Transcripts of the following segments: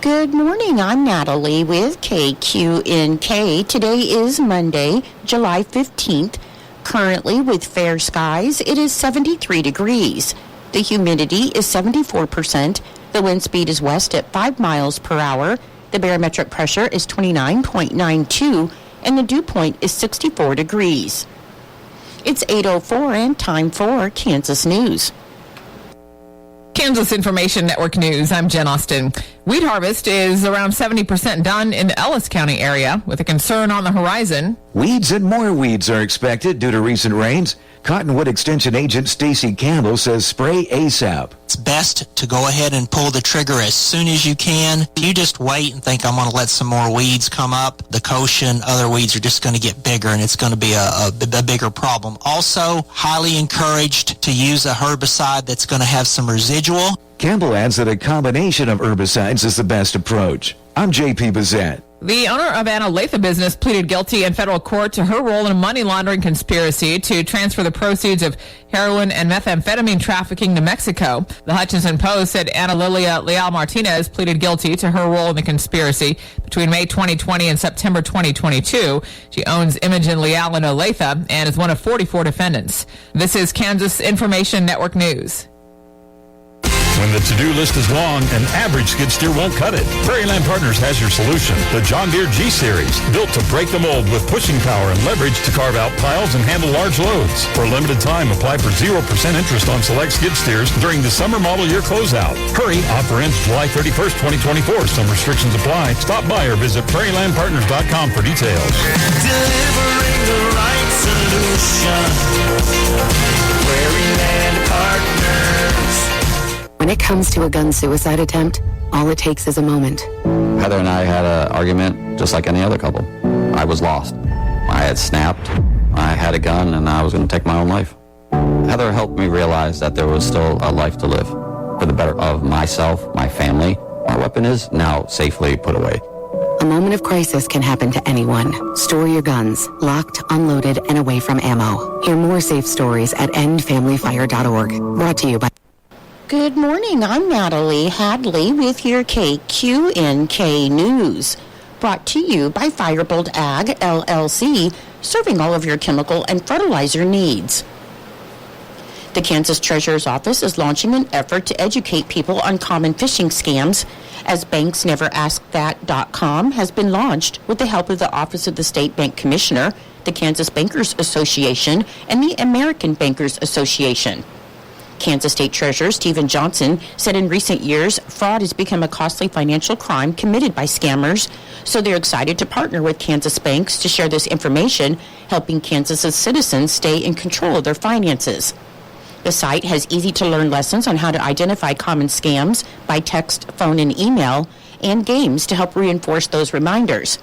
Good morning, I'm Natalie with KQNK. Today is Monday, July 15th. Currently with fair skies, it is 73 degrees. The humidity is 74%. The wind speed is west at 5 miles per hour. The barometric pressure is 29.92, and the dew point is 64 degrees. It's 8:04 and time for Kansas News. Kansas Information Network News, I'm Jen Austin. Wheat harvest is around 70% done in the Ellis County area, with a concern on the horizon. Weeds and more weeds are expected due to recent rains. Cottonwood Extension Agent Stacy Campbell says spray ASAP. It's best to go ahead and pull the trigger as soon as you can. You just wait and think, I'm going to let some more weeds come up. The kochia and other weeds are just going to get bigger, and it's going to be a bigger problem. Also, highly encouraged to use a herbicide that's going to have some residual. Campbell adds that a combination of herbicides is the best approach. I'm J.P. Bazette. The owner of an Olathe business pleaded guilty in federal court to her role in a money laundering conspiracy to transfer the proceeds of heroin and methamphetamine trafficking to Mexico. The Hutchinson Post said Ana Lilia Leal Martinez pleaded guilty to her role in the conspiracy between May 2020 and September 2022. She owns Imogen Leal in Olathe and is one of 44 defendants. This is Kansas Information Network News. When the to-do list is long, an average skid steer won't cut it. Prairieland Partners has your solution. The John Deere G-Series, built to break the mold with pushing power and leverage to carve out piles and handle large loads. For a limited time, apply for 0% interest on select skid steers during the summer model year closeout. Hurry, offer ends July 31st, 2024. Some restrictions apply. Stop by or visit prairielandpartners.com for details. Delivering the right solution. Prairieland Partners. When it comes to a gun suicide attempt, all it takes is a moment. Heather and I had an argument just like any other couple. I was lost. I had snapped. I had a gun and I was going to take my own life. Heather helped me realize that there was still a life to live for the better of myself, my family. My weapon is now safely put away. A moment of crisis can happen to anyone. Store your guns, locked, unloaded, and away from ammo. Hear more safe stories at endfamilyfire.org. Brought to you by... Good morning, I'm Natalie Hadley with your KQNK News. Brought to you by Firebolt Ag, LLC, serving all of your chemical and fertilizer needs. The Kansas Treasurer's Office is launching an effort to educate people on common phishing scams, as BanksNeverAskThat.com has been launched with the help of the Office of the State Bank Commissioner, the Kansas Bankers Association, and the American Bankers Association. Kansas State Treasurer Stephen Johnson said in recent years, fraud has become a costly financial crime committed by scammers, so they're excited to partner with Kansas banks to share this information, helping Kansas's citizens stay in control of their finances. The site has easy-to-learn lessons on how to identify common scams by text, phone, and email, and games to help reinforce those reminders.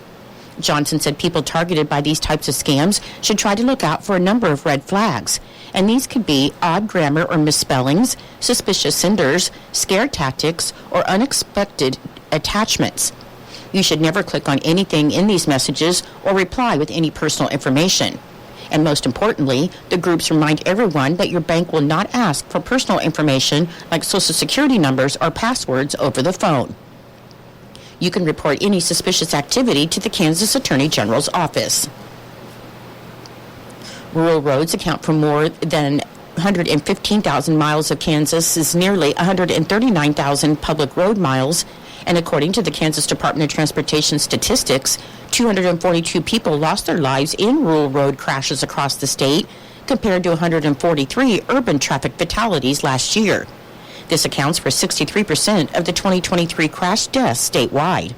Johnson said people targeted by these types of scams should try to look out for a number of red flags, and these could be odd grammar or misspellings, suspicious senders, scare tactics, or unexpected attachments. You should never click on anything in these messages or reply with any personal information. And most importantly, the groups remind everyone that your bank will not ask for personal information like Social Security numbers or passwords over the phone. You can report any suspicious activity to the Kansas Attorney General's office. Rural roads account for more than 115,000 miles of Kansas's nearly 139,000 public road miles, and according to the Kansas Department of Transportation statistics, 242 people lost their lives in rural road crashes across the state, compared to 143 urban traffic fatalities last year. This accounts for 63% of the 2023 crash deaths statewide.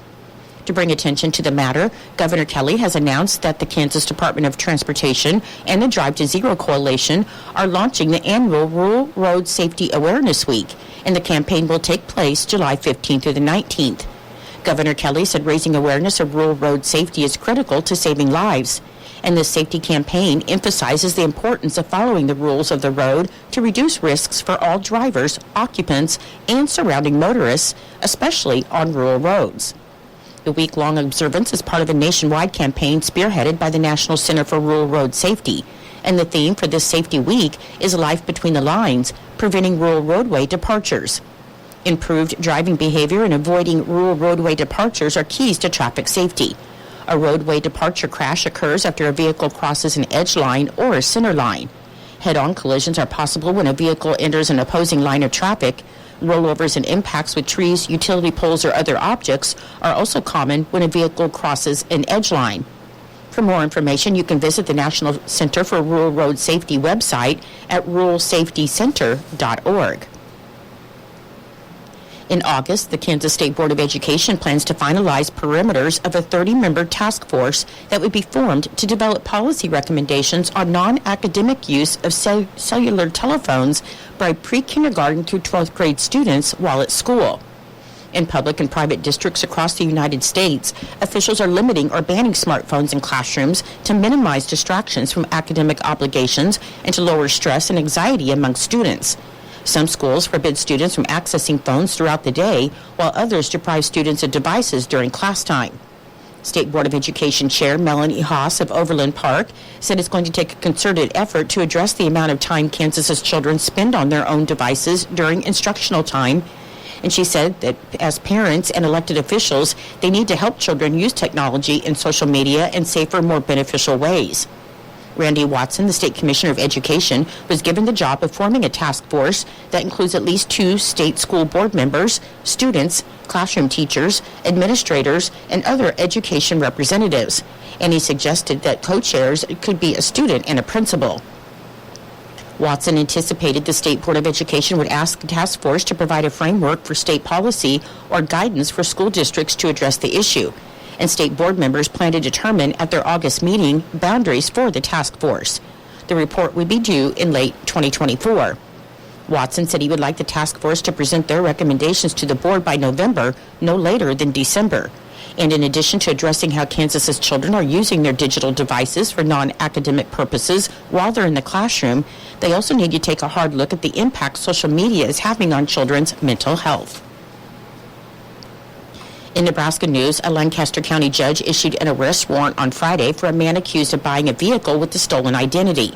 To bring attention to the matter, Governor Kelly has announced that the Kansas Department of Transportation and the Drive to Zero Coalition are launching the annual Rural Road Safety Awareness Week, and the campaign will take place July 15th through the 19th. Governor Kelly said raising awareness of rural road safety is critical to saving lives, and this safety campaign emphasizes the importance of following the rules of the road to reduce risks for all drivers, occupants, and surrounding motorists, especially on rural roads. The week-long observance is part of a nationwide campaign spearheaded by the National Center for Rural Road Safety, and the theme for this Safety Week is Life Between the Lines, preventing rural roadway departures. Improved driving behavior and avoiding rural roadway departures are keys to traffic safety. A roadway departure crash occurs after a vehicle crosses an edge line or a center line. Head-on collisions are possible when a vehicle enters an opposing line of traffic. Rollovers and impacts with trees, utility poles, or other objects are also common when a vehicle crosses an edge line. For more information, you can visit the National Center for Rural Road Safety website at ruralsafetycenter.org. In August, the Kansas State Board of Education plans to finalize perimeters of a 30-member task force that would be formed to develop policy recommendations on non-academic use of cellular telephones by pre-kindergarten through 12th grade students while at school. In public and private districts across the United States, officials are limiting or banning smartphones in classrooms to minimize distractions from academic obligations and to lower stress and anxiety among students. Some schools forbid students from accessing phones throughout the day, while others deprive students of devices during class time. State Board of Education Chair Melanie Haas of Overland Park said it's going to take a concerted effort to address the amount of time Kansas's children spend on their own devices during instructional time. And she said that as parents and elected officials, they need to help children use technology in social media in safer, more beneficial ways. Randy Watson, the State Commissioner of Education, was given the job of forming a task force that includes at least 2 state school board members, students, classroom teachers, administrators, and other education representatives. And he suggested that co-chairs could be a student and a principal. Watson anticipated the State Board of Education would ask the task force to provide a framework for state policy or guidance for school districts to address the issue. And state board members plan to determine at their August meeting boundaries for the task force. The report would be due in late 2024. Watson said he would like the task force to present their recommendations to the board by November, no later than December. And in addition to addressing how Kansas's children are using their digital devices for non-academic purposes while they're in the classroom, they also need to take a hard look at the impact social media is having on children's mental health. In Nebraska news, a Lancaster County judge issued an arrest warrant on Friday for a man accused of buying a vehicle with a stolen identity.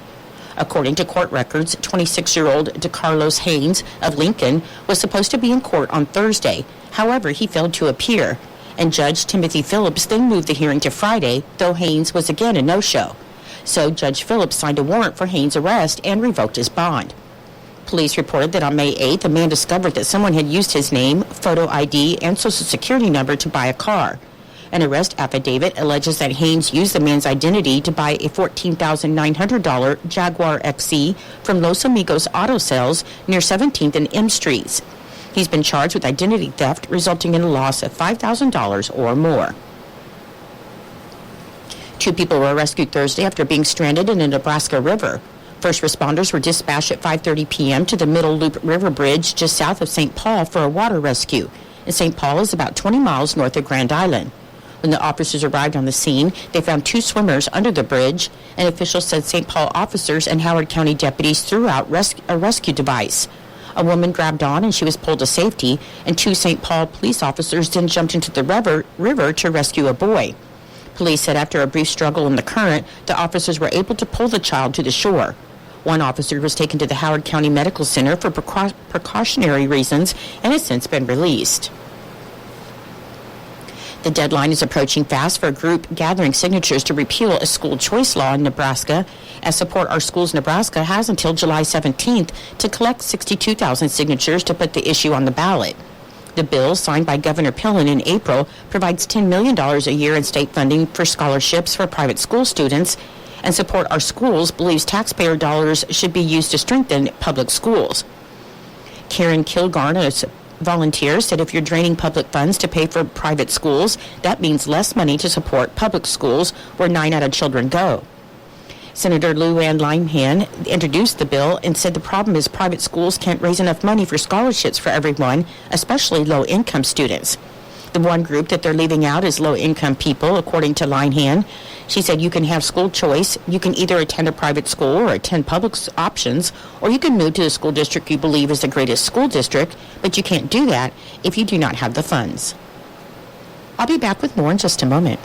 According to court records, 26-year-old DeCarlos Haynes of Lincoln was supposed to be in court on Thursday. However, he failed to appear, and Judge Timothy Phillips then moved the hearing to Friday, though Haynes was again a no-show. So Judge Phillips signed a warrant for Haynes' arrest and revoked his bond. Police reported that on May 8th, a man discovered that someone had used his name, photo ID, and social security number to buy a car. An arrest affidavit alleges that Haynes used the man's identity to buy a $14,900 Jaguar XE from Los Amigos Auto Sales near 17th and M Streets. He's been charged with identity theft, resulting in a loss of $5,000 or more. 2 people were rescued Thursday after being stranded in a Nebraska river. First responders were dispatched at 5:30 p.m. to the Middle Loop River Bridge just south of St. Paul for a water rescue. And St. Paul is about 20 miles north of Grand Island. When the officers arrived on the scene, they found 2 swimmers under the bridge, and officials said St. Paul officers and Howard County deputies threw out a rescue device. A woman grabbed on and she was pulled to safety, and 2 St. Paul police officers then jumped into the river to rescue a boy. Police said after a brief struggle in the current, the officers were able to pull the child to the shore. One officer was taken to the Howard County Medical Center for precautionary reasons and has since been released. The deadline is approaching fast for a group gathering signatures to repeal a school choice law in Nebraska, as Support Our Schools Nebraska has until July 17th to collect 62,000 signatures to put the issue on the ballot. The bill, signed by Governor Pillen in April, provides $10 million a year in state funding for scholarships for private school students, and Support Our Schools believes taxpayer dollars should be used to strengthen public schools. Karen Kilgarn, a volunteer, said if you're draining public funds to pay for private schools, that means less money to support public schools where 9 out of children go. Senator Lou Ann Linehan introduced the bill and said the problem is private schools can't raise enough money for scholarships for everyone, especially low-income students. The one group that they're leaving out is low-income people, according to Linehan. She said you can have school choice. You can either attend a private school or attend public options, or you can move to the school district you believe is the greatest school district, but you can't do that if you do not have the funds. I'll be back with more in just a moment.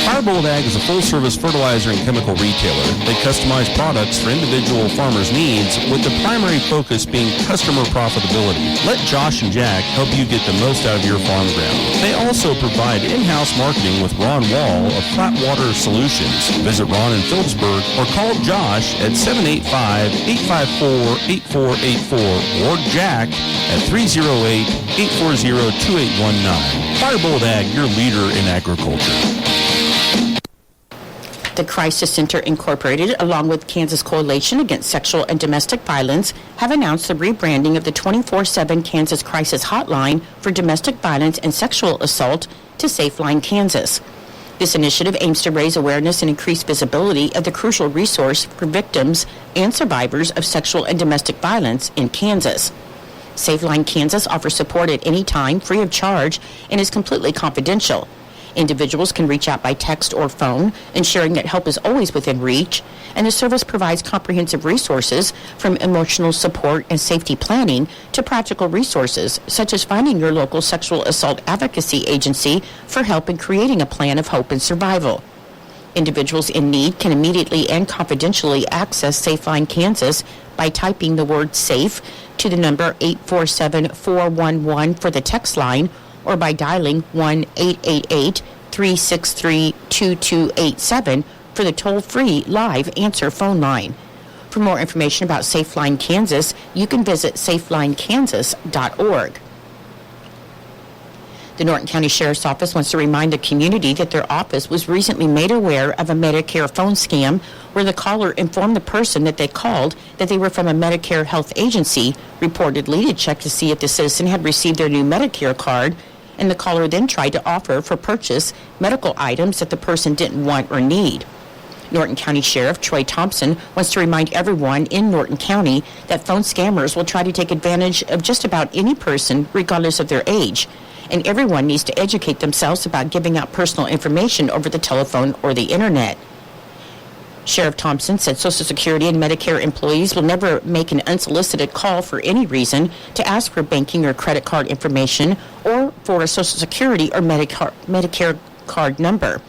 Firebolt Ag is a full-service fertilizer and chemical retailer. They customize products for individual farmers' needs, with the primary focus being customer profitability. Let Josh and Jack help you get the most out of your farm ground. They also provide in-house marketing with Ron Wall of Flatwater Solutions. Visit Ron in Phillipsburg or call Josh at 785-854-8484 or Jack at 308-840-2819. Firebolt Ag, your leader in agriculture. The Crisis Center Incorporated, along with Kansas Coalition Against Sexual and Domestic Violence, have announced the rebranding of the 24/7 Kansas Crisis Hotline for domestic violence and sexual assault to SafeLine Kansas. This initiative aims to raise awareness and increase visibility of the crucial resource for victims and survivors of sexual and domestic violence in Kansas. SafeLine Kansas offers support at any time, free of charge, and is completely confidential. Individuals can reach out by text or phone, ensuring that help is always within reach, and the service provides comprehensive resources from emotional support and safety planning to practical resources, such as finding your local sexual assault advocacy agency for help in creating a plan of hope and survival. Individuals in need can immediately and confidentially access SafeLine Kansas by typing the word SAFE to the number 847-411 for the text line, or by dialing 1-888-363-2287 for the toll-free live answer phone line. For more information about SafeLine Kansas, you can visit safelinekansas.org. The Norton County Sheriff's Office wants to remind the community that their office was recently made aware of a Medicare phone scam where the caller informed the person that they called that they were from a Medicare health agency, reportedly to check to see if the citizen had received their new Medicare card, and the caller then tried to offer for purchase medical items that the person didn't want or need. Norton County Sheriff Troy Thompson wants to remind everyone in Norton County that phone scammers will try to take advantage of just about any person, regardless of their age, and everyone needs to educate themselves about giving out personal information over the telephone or the internet. Sheriff Thompson said Social Security and Medicare employees will never make an unsolicited call for any reason to ask for banking or credit card information or for a Social Security or Medicare card number.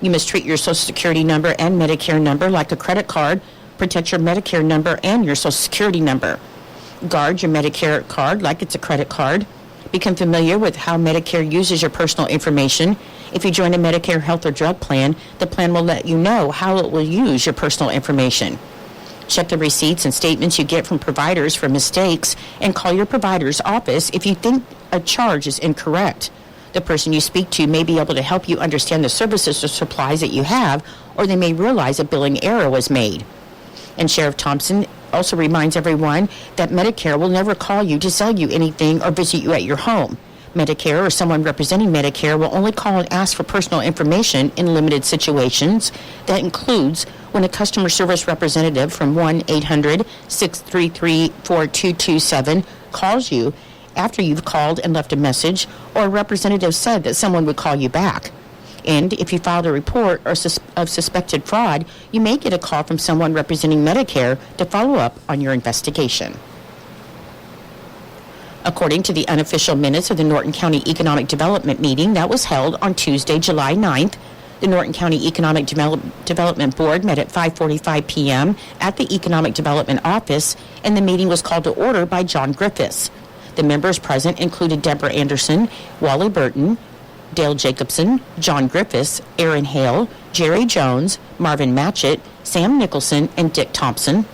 You must treat your Social Security number and Medicare number like a credit card. Protect your Medicare number and your Social Security number. Guard your Medicare card like it's a credit card. Become familiar with how Medicare uses your personal information. If you join a Medicare health or drug plan, the plan will let you know how it will use your personal information. Check the receipts and statements you get from providers for mistakes, and call your provider's office if you think a charge is incorrect. The person you speak to may be able to help you understand the services or supplies that you have, or they may realize a billing error was made. And Sheriff Thompson also reminds everyone that Medicare will never call you to sell you anything or visit you at your home. Medicare or someone representing Medicare will only call and ask for personal information in limited situations. That includes when a customer service representative from 1-800-633-4227 calls you after you've called and left a message, or a representative said that someone would call you back. And if you filed a report of suspected fraud, you may get a call from someone representing Medicare to follow up on your investigation. According to the unofficial minutes of the Norton County Economic Development meeting that was held on Tuesday, July 9th, the Norton County Economic Development Board met at 5:45 p.m. at the Economic Development Office, and the meeting was called to order by John Griffiths. The members present included Deborah Anderson, Wally Burton, Dale Jacobson, John Griffiths, Aaron Hale, Jerry Jones, Marvin Matchett, Sam Nicholson, and Dick Thompson,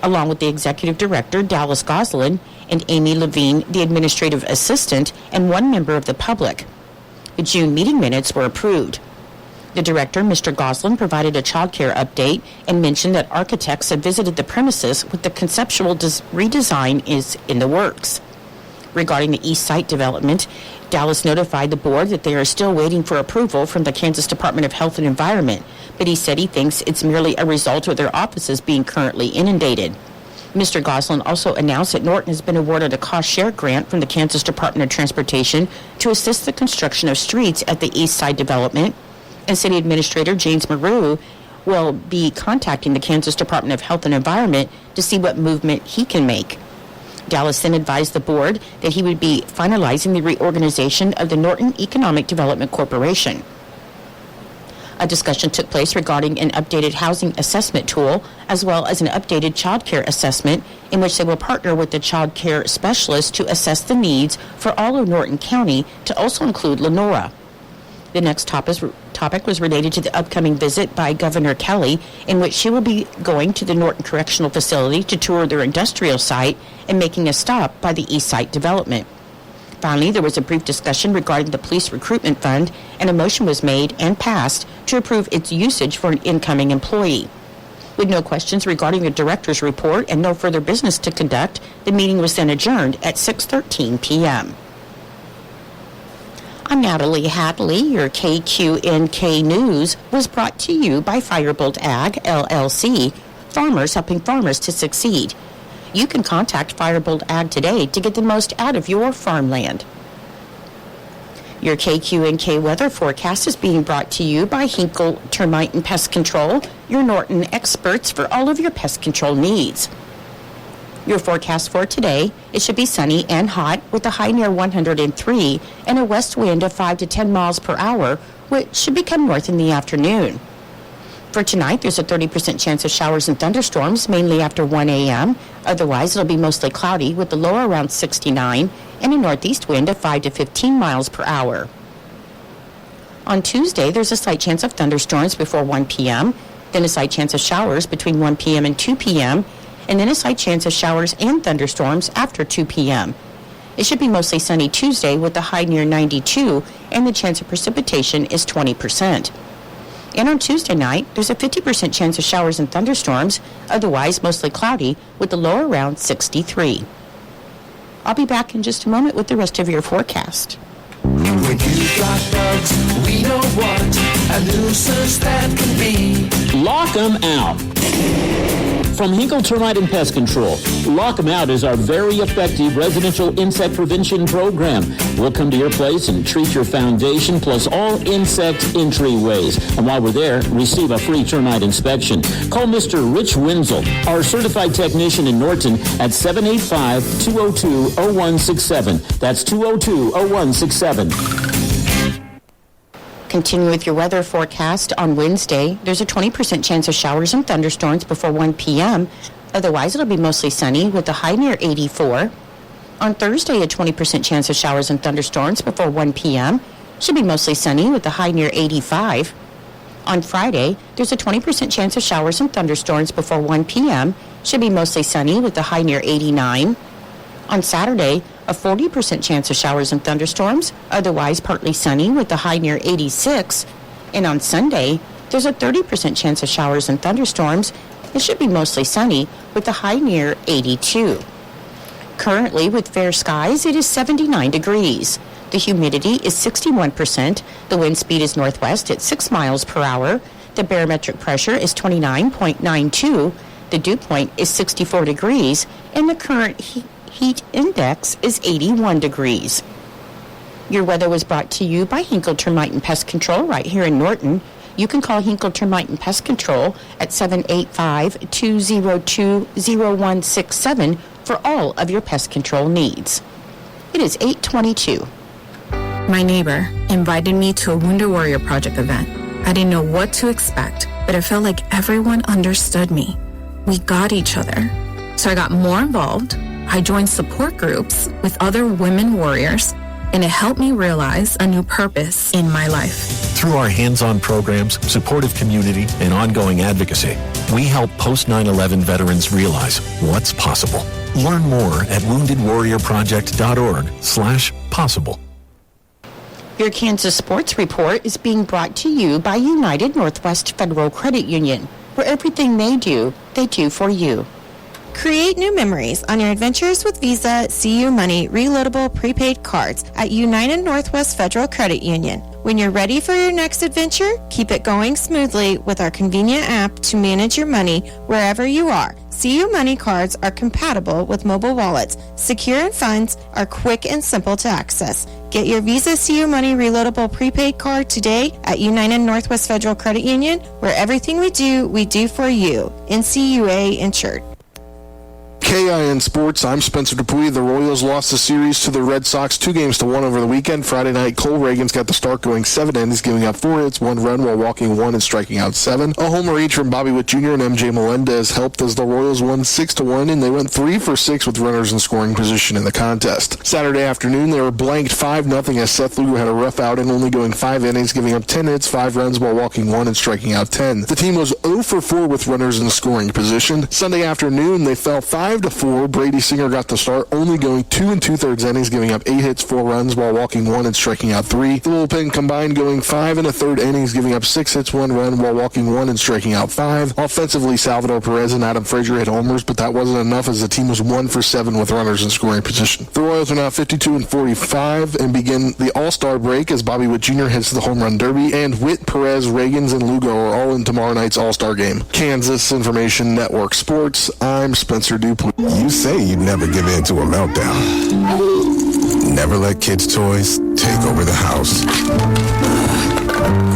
along with the Executive Director, Dallas Goslin, and Amy Levine, the Administrative Assistant, and one member of the public. The June meeting minutes were approved. The Director, Mr. Goslin, provided a child care update and mentioned that architects had visited the premises with the conceptual redesign is in the works. Regarding the East Site development, Dallas notified the board that they are still waiting for approval from the Kansas Department of Health and Environment, but he said he thinks it's merely a result of their offices being currently inundated. Mr. Goslin also announced that Norton has been awarded a cost-share grant from the Kansas Department of Transportation to assist the construction of streets at the East Side development, and City Administrator James Maru will be contacting the Kansas Department of Health and Environment to see what movement he can make. Dallas then advised the board that he would be finalizing the reorganization of the Norton Economic Development Corporation. A discussion took place regarding an updated housing assessment tool, as well as an updated child care assessment, in which they will partner with the child care specialist to assess the needs for all of Norton County, to also include Lenora. The next topic was related to the upcoming visit by Governor Kelly, in which she will be going to the Norton Correctional Facility to tour their industrial site and making a stop by the East Site development. Finally, there was a brief discussion regarding the police recruitment fund, and a motion was made and passed to approve its usage for an incoming employee. With no questions regarding the director's report and no further business to conduct, the meeting was then adjourned at 6:13 p.m. I'm Natalie Hadley. Your KQNK News was brought to you by Firebolt Ag, LLC, farmers helping farmers to succeed. You can contact Firebolt Ag today to get the most out of your farmland. Your KQNK weather forecast is being brought to you by Hinkle Termite and Pest Control, your Norton experts for all of your pest control needs. Your forecast for today, it should be sunny and hot with a high near 103 and a west wind of 5 to 10 miles per hour, which should become north in the afternoon. For tonight, there's a 30% chance of showers and thunderstorms, mainly after 1 a.m. Otherwise, it'll be mostly cloudy with the low around 69 and a northeast wind of 5 to 15 miles per hour. On Tuesday, there's a slight chance of thunderstorms before 1 p.m., then a slight chance of showers between 1 p.m. and 2 p.m., and then a slight chance of showers and thunderstorms after 2 p.m. It should be mostly sunny Tuesday with a high near 92, and the chance of precipitation is 20%. And on Tuesday night, there's a 50% chance of showers and thunderstorms, otherwise mostly cloudy, with the low around 63. I'll be back in just a moment with the rest of your forecast. When you've got bugs, we know what a nuisance that can be. Lock 'em out. From Hinkle Termite and Pest Control, Lock 'em Out is our very effective residential insect prevention program. We'll come to your place and treat your foundation plus all insect entryways. And while we're there, receive a free termite inspection. Call Mr. Rich Wenzel, our certified technician in Norton, at 785-202-0167. That's 202-0167. Continue with your weather forecast. On Wednesday, there's a 20% chance of showers and thunderstorms before 1 p.m. Otherwise, it'll be mostly sunny with a high near 84. On Thursday, a 20% chance of showers and thunderstorms before 1 p.m. Should be mostly sunny with a high near 85. On Friday, there's a 20% chance of showers and thunderstorms before 1 p.m. Should be mostly sunny with a high near 89. On Saturday, a 40% chance of showers and thunderstorms, otherwise partly sunny with a high near 86. And on Sunday, there's a 30% chance of showers and thunderstorms. It should be mostly sunny with a high near 82. Currently, with fair skies, it is 79 degrees. The humidity is 61%. The wind speed is northwest at 6 miles per hour. The barometric pressure is 29.92. The dew point is 64 degrees. And the current heat index is 81 degrees. Your weather was brought to you by Hinkle Termite and Pest Control right here in Norton. You can call Hinkle Termite and Pest Control at 785-202-0167 for all of your pest control needs. It is 8:22. My neighbor invited me to a Wounded Warrior Project event. I didn't know what to expect, but it felt like everyone understood me. We got each other. So I got more involved. I joined support groups with other women warriors, and it helped me realize a new purpose in my life. Through our hands-on programs, supportive community, and ongoing advocacy, we help post-9/11 veterans realize what's possible. Learn more at woundedwarriorproject.org/possible. Your Kansas Sports Report is being brought to you by United Northwest Federal Credit Union, where everything they do for you. Create new memories on your adventures with Visa, CU Money, reloadable prepaid cards at United Northwest Federal Credit Union. When you're ready for your next adventure, keep it going smoothly with our convenient app to manage your money wherever you are. CU Money cards are compatible with mobile wallets, secure and funds are quick and simple to access. Get your Visa CU Money reloadable prepaid card today at United Northwest Federal Credit Union, where everything we do for you. NCUA insured. KIN Sports, I'm Spencer Dupuy. The Royals lost the series to the Red Sox 2-1 over the weekend. Friday night, Cole Reagan's got the start, going 7 innings, giving up 4 hits, 1 run while walking 1 and striking out 7. A homer each from Bobby Witt Jr. and MJ Melendez helped as the Royals won 6-1, and they went 3 for 6 with runners in scoring position in the contest. Saturday afternoon, they were blanked 5-0 as Seth Lugo had a rough outing, only going 5 innings, giving up 10 hits, 5 runs while walking 1 and striking out 10. The team was 0 for 4 with runners in scoring position. Sunday afternoon, they fell 5-4. Brady Singer got the start, only going 2 2/3 innings, giving up 8 hits, 4 runs while walking 1 and striking out 3. The bullpen combined going 5 1/3 innings, giving up 6 hits, 1 run while walking 1 and striking out 5. Offensively, Salvador Perez and Adam Frazier hit homers, but that wasn't enough as the team was 1 for 7 with runners in scoring position. The Royals are now 52-45 and begin the All-Star break as Bobby Witt Jr. hits the home run derby, and Witt, Perez, Reagans, and Lugo are all in tomorrow night's All-Star game. Kansas Information Network Sports, I'm Spencer Dupuy. You say you'd never give in to a meltdown. Never let kids' toys take over the house.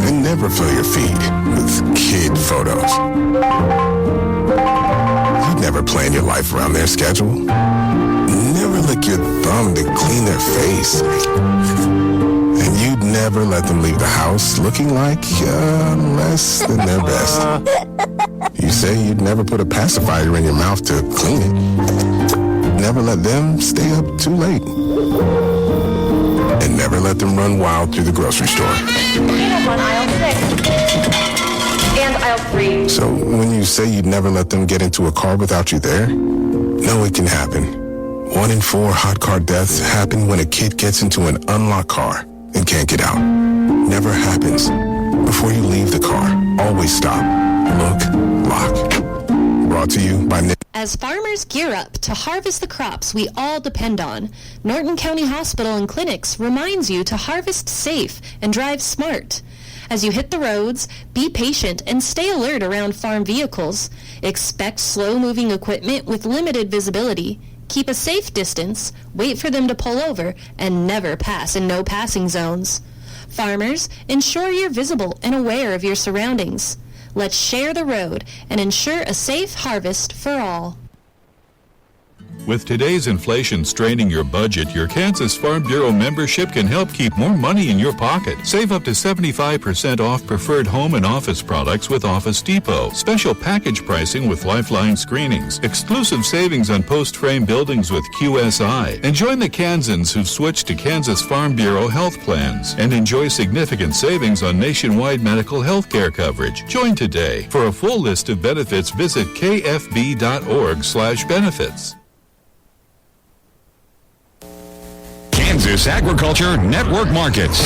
And never fill your feed with kid photos. You'd never plan your life around their schedule. Never lick your thumb to clean their face. And you'd never let them leave the house looking like less than their best. You say you'd never put a pacifier in your mouth to clean it. Never let them stay up too late. And never let them run wild through the grocery store. On aisle 6. And aisle 3. So when you say you'd never let them get into a car without you there, no, it can happen. 1 in 4 hot car deaths happen when a kid gets into an unlocked car and can't get out. Never happens. Before you leave the car, always stop, look, lock. Brought to you by Nick. As farmers gear up to harvest the crops we all depend on, Norton County Hospital and Clinics reminds you to harvest safe and drive smart. As you hit the roads, be patient and stay alert around farm vehicles. Expect slow-moving equipment with limited visibility. Keep a safe distance, wait for them to pull over, and never pass in no passing zones. Farmers, ensure you're visible and aware of your surroundings. Let's share the road and ensure a safe harvest for all. With today's inflation straining your budget, your Kansas Farm Bureau membership can help keep more money in your pocket. Save up to 75% off preferred home and office products with Office Depot. Special package pricing with Lifeline screenings. Exclusive savings on post-frame buildings with QSI. And join the Kansans who've switched to Kansas Farm Bureau health plans. And enjoy significant savings on nationwide medical health care coverage. Join today. For a full list of benefits, visit kfb.org/benefits. Kansas Agriculture Network Markets.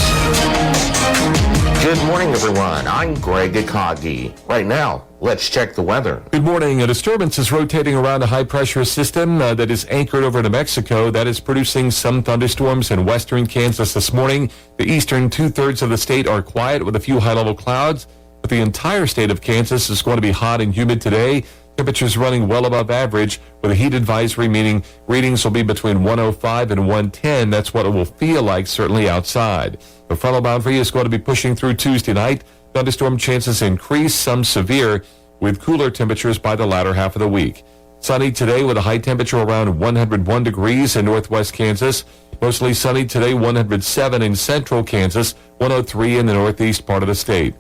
Good morning, everyone. I'm Greg Akagi. Right now, let's check the weather. Good morning. A disturbance is rotating around a high-pressure system that is anchored over New Mexico. That is producing some thunderstorms in western Kansas this morning. The eastern two-thirds of the state are quiet with a few high-level clouds, but the entire state of Kansas is going to be hot and humid today. Temperatures running well above average with a heat advisory, meaning readings will be between 105 and 110. That's what it will feel like, certainly outside. The frontal boundary is going to be pushing through Tuesday night. Thunderstorm chances increase, some severe, with cooler temperatures by the latter half of the week. Sunny today with a high temperature around 101 degrees in northwest Kansas. Mostly sunny today, 107 in central Kansas, 103 in the northeast part of the state.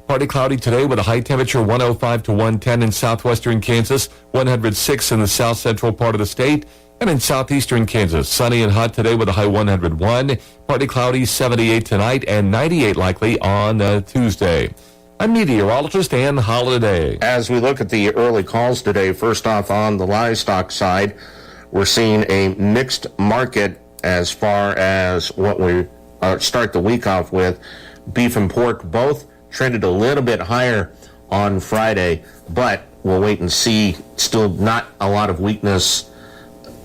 Partly cloudy today with a high temperature 105 to 110 in southwestern Kansas, 106 in the south central part of the state, and in southeastern Kansas. Sunny and hot today with a high 101. Partly cloudy 78 tonight and 98 likely on Tuesday. I'm meteorologist Ann Holiday. As we look at the early calls today, first off on the livestock side, we're seeing a mixed market as far as what we start the week off with. Beef and pork both trended a little bit higher on Friday, but we'll wait and see. Still not a lot of weakness.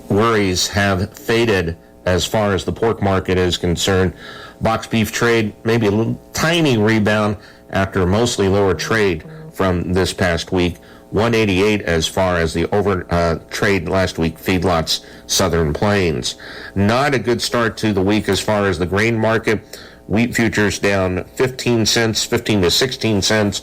Worries have faded as far as the pork market is concerned. Box beef trade, maybe a little tiny rebound after mostly lower trade from this past week. 188 as far as the trade last week, feedlots, Southern Plains. Not a good start to the week as far as the grain market. Wheat futures down 15 cents, 15 to 16 cents.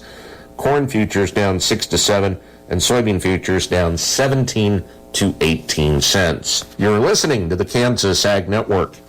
Corn futures down 6 to 7, and soybean futures down 17 to 18 cents. You're listening to the Kansas Ag Network.